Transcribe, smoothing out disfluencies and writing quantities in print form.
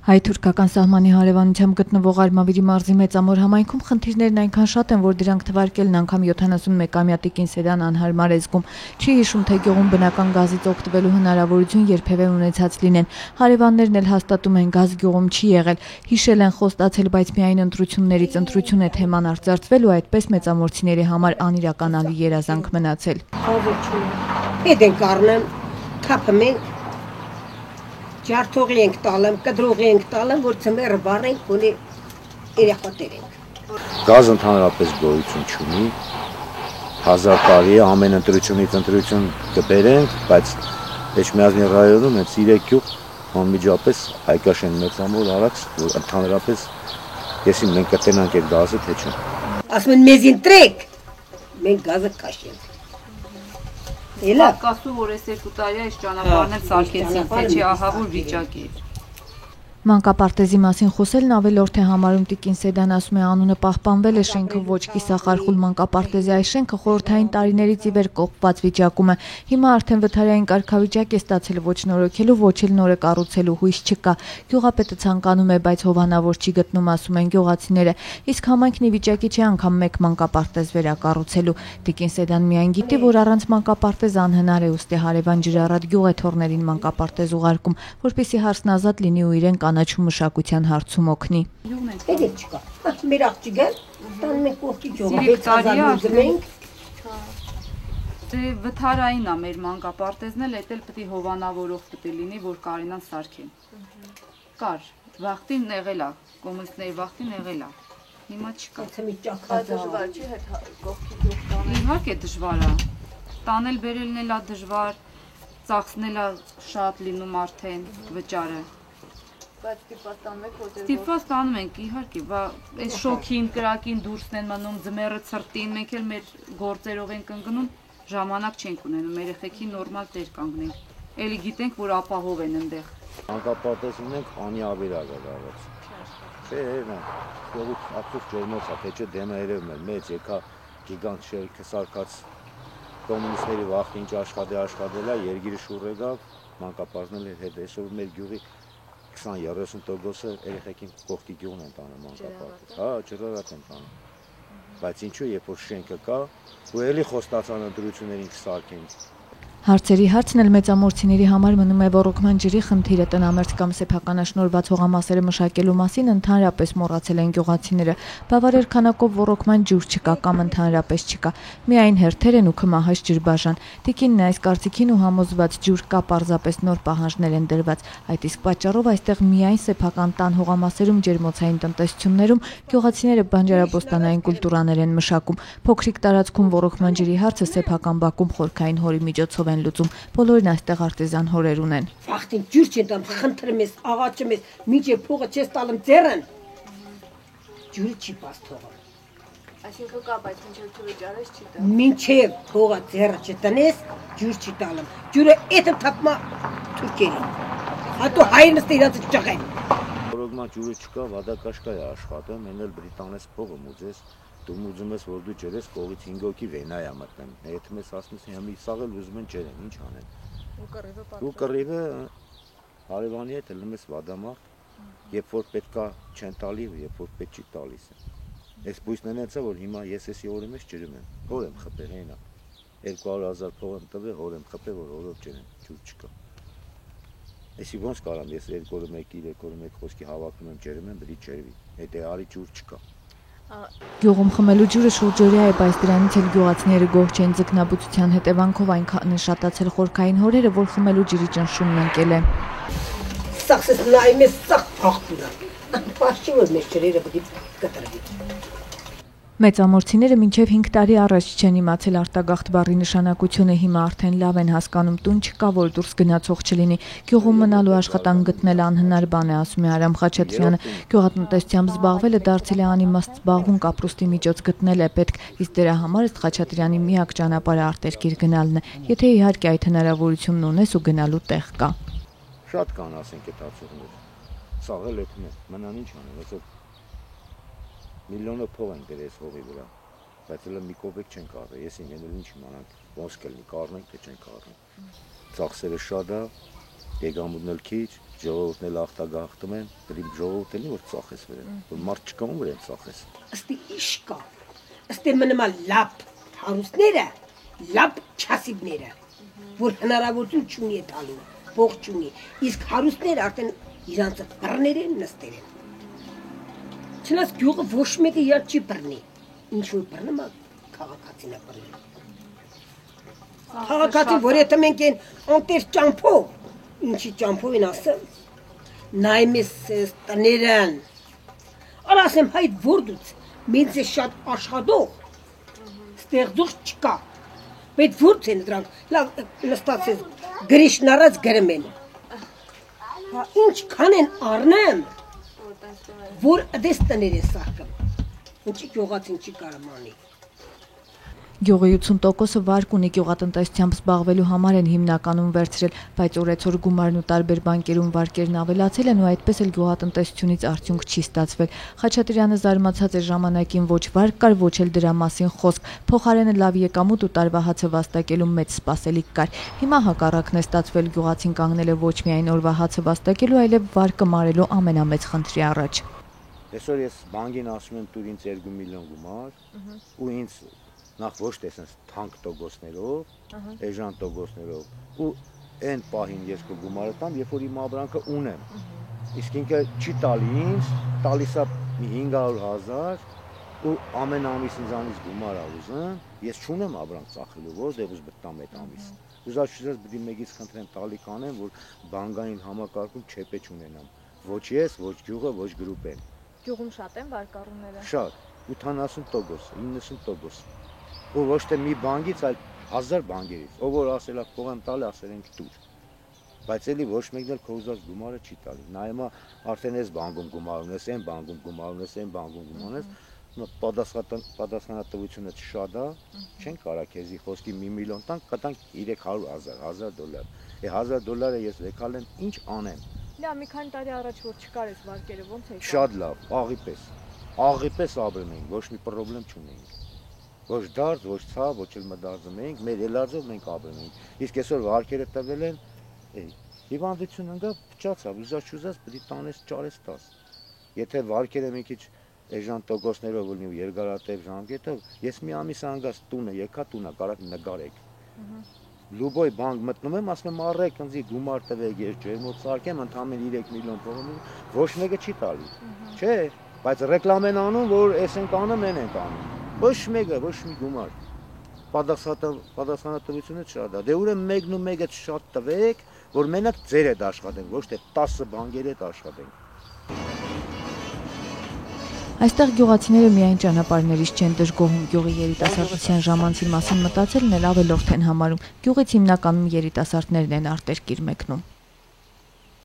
Հայ-թուրքական սահմանի հարևանությամբ գտնվող Արմավիրի մարզի Մեծամոր համայնքում խնդիրներն այնքան շատ են, որ դրանք թվարկելն անգամ 71-ամյա տիկին Սեդան անհարմար է զգում։ Չի հիշում, թե գյուղում բնական գազից օգտվելու հնարավորություն երբևէ ունեցած լինեն։ Հարևաններն էլ հաստատում են, գազ գյուղում չի եղել։ Հիշել են, խոստացել, բայց միայն ընտրություններից ընտրություն է թեման արծարծվել ու այդպես մեծամորցիների համար անիրականալի երազանք մնացել։ Ջարդողի ենք տալեմ, կդրողի ենք տալեմ, որ ծմերը բարենք, ունի երեխոտեր ենք։ Գազ ընդհանրապես գոյություն չունի, 1000 տարի է, ամեն ընտրությունից ընտրություն կբերենք, բայց Էջմիածնի ռայոնում հենց 3 գյուղ անմիջապես Հայկաշեն Մեծամոր Արաքս, որ ընդհանրապես եսի մենք կտենանք այդ գազը, թե չէ։ Ասում են մեզ ընտրեք, մենք գազը կաշենք։ Կասու, որ այս 2 տարի այս ճանապարհն էլ սարքեցին, թե չի ահա որ վիճակի էր։ Մանկապարտեզի մասին խոսելն ավելորդ է համարում տիկին Սեդան, ասում է անունը պահպանվել է, շենքը ոչ կիսախարխուլ մանկապարտեզի այս շենքը խորհրդային տարիներից ի վեր կողպված վիճակում է։ Հիմա արդեն վթարային կարգավիճակ է ստացել, ոչ նորոգելու, ոչ էլ նորը կառուցելու հույս չկա։ Գյուղապետը ցանկանում է, բայց հովանավոր չի գտնում, ասում են գյուղացիները։ Իսկ համայնքն ի վիճակի չէ անգամ մեկ մանկապարտեզ վերակառուցելու։ Տիկին Սեդան միայն գիտի, որ առանց մանկապարտեզ անհնար է, ուստի հարևան ջրառատ գյուղ է թորներին մանկապարտեզ ուղարկում, որպեսզի հարցն ազատ լինի ու իրեն կանաչու մշակության հարցում օգնի։ Հետ չկա։ Մեր աղջիկը տանում ենք կողքի գյուղը 6000 դրենք։ Դե վթարային է մեր մանկապարտեզն էլ, էդ էլ պետք է հովանավորով պետք է լինի, որ կարենան սարքեն։ Կար, վախտին եղել է, կոմունիստների վախտին եղել է։ Հիմա չկա։ Դժվար չի հետ կողքի գյուղ տանել։ Իհարկե դժվար է։ Տանել բերելն էլ է դժվար, ծախսնել է շատ լինում արդեն վճարը։ Բայց ստիպված տանում եք, որտեղ Ստիպված տանում ենք, իհարկե, այս շոքին, կրակին դուրսն են մնում, ձմեռը ցրտին, մենք էլ մեր գործերով ենք ընկնում, ժամանակ չենք ունենում, երեխեքին նորմալ տեր կանգնենք։ Էլի գիտենք, որ ապահով են այնտեղ։ Մանկապարտեզ ունենք, անի ավերակ է դարած։ Չէ, նա, կողուց ափսուս ջերմոց է, թե չէ դեմը երևում է, մեծ եկա գիգանտ շերքը սարկած կոմունիստների վախտ ինչ աշխատել է, երգիրը շուռ եկավ, մանկապարտեզն էլ հետ այսօր մեր գյուղի 20-30%-ը երեխեքին կողքի գյուղն են տանում մանկապարտեզ։ Հա, ջրառատ են տանում։ Բայց ինչու, երբ որ շենքը կա, ու էլի խոստացան ընտրություններին կսարքենք։ Հարցերի հարցն էլ մեծամորցիների համար մնում է ոռոգման ջրի խնդիրը, տնամերձ կամ սեփականաշնորհված հողամասերը մշակելու մասին ընդհանրապես մոռացել են գյուղացիները։ Բավարար քանակով ոռոգման ջուր չկա կամ ընդհանրապես չկա։ Միայն հերթեր են ու քմահաշ ջրբաժան։ Տիկինն է այս կարծիքին ու համոզված ջուր կա, պարզապես նոր պահանջներ են դրված։ Այդ իսկ պատճառով այստեղ միայն սեփական տան հողամասերում ջերմոցային տնտեսություններում գյուղացիները բանջարաբոստանային կուլտուրաներ են մշակում։ Փոքրիկ տարածքում ոռոգման ջրի հարցը սեփական բակում խորքային հորի միջոցով են լուծում, բոլորն այստեղ արտեզան հորեր ունեն։ Վախտին ջուր չեն տամ, խնդրեմ ես, աղաչեմ ես, մինչև փողը չես տալım ձեռն, ջուրը չի պաս թողը։ Այսինքն կա, բայց մինչև ջուրը ճարես չի տա։ Մինչև փողը ձեռը չտնես, ջուր չի տալım։ Ջուրը էդ թափմա թուրքերին։ Հատու հայրենս իրաց ճղեն։ Ոռոգման ջուրը չկա, վադակաշկա է աշխատում, են էլ բրիտանես փողը մուծես, դու մուծում ես, որ դու ջրես, կողից 5 հոգի վենա է մտնում։ Եթե մեզ ասում են, հիմա սաղել ուզում են ջրեն, ինչ անեն։ Ու կռիվը հարևանի հետ լնում ես վադամախ, երբ որ պետքա չեն տալի, երբ որ պետք չի տալիս։ Այս բույսն այնց է, որ հիմա ես էսի օրի մեջ ջրում եմ, հոր եմ խփել հենա, 200,000 փող եմ տվել, հոր եմ խփել, որ օրով ջրեն, ջուր չկա։ Էսի ոնց կարամ, ես 2 օրը 1 խոսքի հավաքում եմ ջրում եմ, բրի ջրվի, այդ արի ջուր չկա։ Գյուղում խմելու ջուրը շուրջօրյա է, բայց դրանից էլ գյուղացիները գոհ չեն, ձկնաբուծության հետևանքով այնքան է շատացել խորքային հորերը, որ խմելու ջրի ճնշումն ընկել է։ Սախսես նայում ես, սախ փախտուր է։ Պաշտի որ մեր ջրերը պետք է կտրվի։ Մեծամորցիները մինչև 5 տարի առաջ չեն իմացել արտագաղթ բառի նշանակությունը, հիմա արդեն լավ են հասկանում, տուն չկա, որ դուրս գնացող չլինի։ Գյուղում մնալու աշխատանք գտնել անհնար բան է, ասում է Արամ Խաչատրյանը։ Գյուղատնտեսությամբ զբաղվելը դարձել է անիմաստ զբաղմունք, ապրուստի միջոց գտնել է պետք, իսկ դրա համար ըստ Խաչատրյանի միակ ճանապարհը արտերկիր գնալն է, եթե իհարկե այդ հնարավորությունն ունես ու գնալու տեղ կա։ Շատ կան, ասենք, այդ ացողներ։ Սաղել եկում է, մնան ինչ անեն, այսօր միլիոնը փող են դրես հողի վրա, բայց հələ մի կոպեկ չեն կառնել, ես ինքն էլ ինչ իմանանք, ոնց կլինի, կառնենք թե չենք կառնի։ Ծախսերը շատ է, եկամուտն էլ քիչ, ժողովուրդն էլ ախտագահտում են, դրիմ ժողովուրդ էլի որ ծախես վերեն, որ մարդ չկա ում վերեն ծախես։ Ըստի իշ կա, ըստի մնամա լապ հարուստները, լապ չասիբները, որ հնարավորություն չունի է տալու, փող չունի, իսկ հարուստները արդեն իրանցը բռներ են, նստեր են։ Չնայած գյուղը ոչ մեկը իրանց չի բռնի, ինչ որ բռնում է քաղաքացին է բռնում։ Քաղաքացին, որ եթե մենք են անտեր ճամփով, ինչի ճամփով են ասեմ, նայում ես տներն, արա ասեմ հայտ որդուց, մենց է շատ աշխատող, ստեղծող չկա, բայց որդ են դրանք, լավ նստած ես գրիշն առած գրում են, ինչ քան են առնեմ, որ դես տներ է սարքım, ինչի գյուղացին չի կարամ անի։ Գյուղի 80%-ը վարկ ունի գյուղատնտեսությամբ զբաղվելու համար են հիմնականում վերցրել, բայց օրեցօր գումարն ու տարբեր բանկերում վարկերն ավելացել են ու այդպես էլ գյուղատնտեսությունից արդյունք չի ստացվել։ Խաչատրյանը զարմացած է ժամանակին ոչ վարկ կար, ոչ էլ դրա մասին խոսք, փոխարենը լավ եկամուտ ու տարվա հացը վաստակելու մեծ սպասելիք կար։ Հիմա հակառակն է ստացվել, գյուղացին կանգնել է ոչ միայն օրվա հացը վաստակելու, այլև վարկը մարելու ամենամեծ խնդրի առաջ։ Այսօր ես բանկին ասում եմ տուր ինձ 2 միլիոն գումար ու ինձ նախ ոչ թե sense թանկ տոկոսներով, էժան տոկոսներով ու այն պահին ես քո գումարը տամ, երբ որ իմ ապրանքը ունեմ։ Իսկ ինքը չի տալի ինձ, տալիս է 500,000 ու ամեն ամիս ինձանից գումար ա ուզում, ես չունեմ ապրանք ծախելու, որտեղ ուզ բտամ այդ ամիս։ Ուզած պիտի մեկից խնդրեմ տալի կանեմ, որ բանկային համակարգում չեպե չունենամ։ Ոչ ես, ոչ գյուղը, ոչ գրուպեն։ Գյուղում շատ են վարկառուները։ Շատ, 80%, 90%։ Ու ոչ թե մի բանկից, այլ 1000 բանկերից, ով որ ասել է փող եմ տալի, ասել ենք տուր։ Բայց էլի ոչ մեկն էլ քո ուզած գումարը չի տալի։ Նայեմա արդեն այս բանկում գումար ունես, այն բանկում գումար ունես, այն բանկում գումար ունես, պատասխանատվությունը շատ է, չեն կարա քեզի խոսքի 1 միլիոն տանք, կտանք 300,000 $1000։ Է $1000 ես եկալ եմ, ինչ անեմ։ Լավ, մի քանի տարի առաջ որ չկար այս վարկերը, ո՞նց եկա։ Շատ լավ, աղի պես ապրում ենք, ոչ մի խնդրեմ չունենք։ Ոչ դարձ, ոչ ցավ, ոչ էլ մդարձում ենք, մեր ելարձով մենք ապրում ենք։ Իսկ այսօր վարկերը տվել են, հիվանդություն ընկա, փչացավ, ուզած պիտի տանես, ճարես տաս։ Եթե վարկերը մի քիչ էժան տոկոսներով լինի ու երկարատև ժամկետով, ես մի ամիս անգած տունը եկա, տունը կարակ նկարեք։ Լուբոյ բանկ մտնում եմ, ասում եմ առեք, ինձ գումար տվեք, ես ջերմոց սարքեմ, ընդամեն 3 միլիոն փող, ոչ մեկը չի տալի։ Չէ, բայց ռեկլամ են անում, որ էս ենք անում, են ենք անում։ Ոչ մեկը, ոչ մի գումար։ Պատասխանատվությունը շատ է։ Դե ուրեմն մեկն ու մեկը շատ տվեք, որ մենակ ձեր հետ աշխատենք, ոչ թե 10 բանկերի հետ աշխատենք։ Այստեղ գյուղացիները միայն ճանապարհներից չեն դժգոհում, գյուղի երիտասարդության ժամանցի մասին մտածելն էլ ավելորդ են համարում։ Գյուղից հիմնականում երիտասարդներն են արտերկիր մեկնում։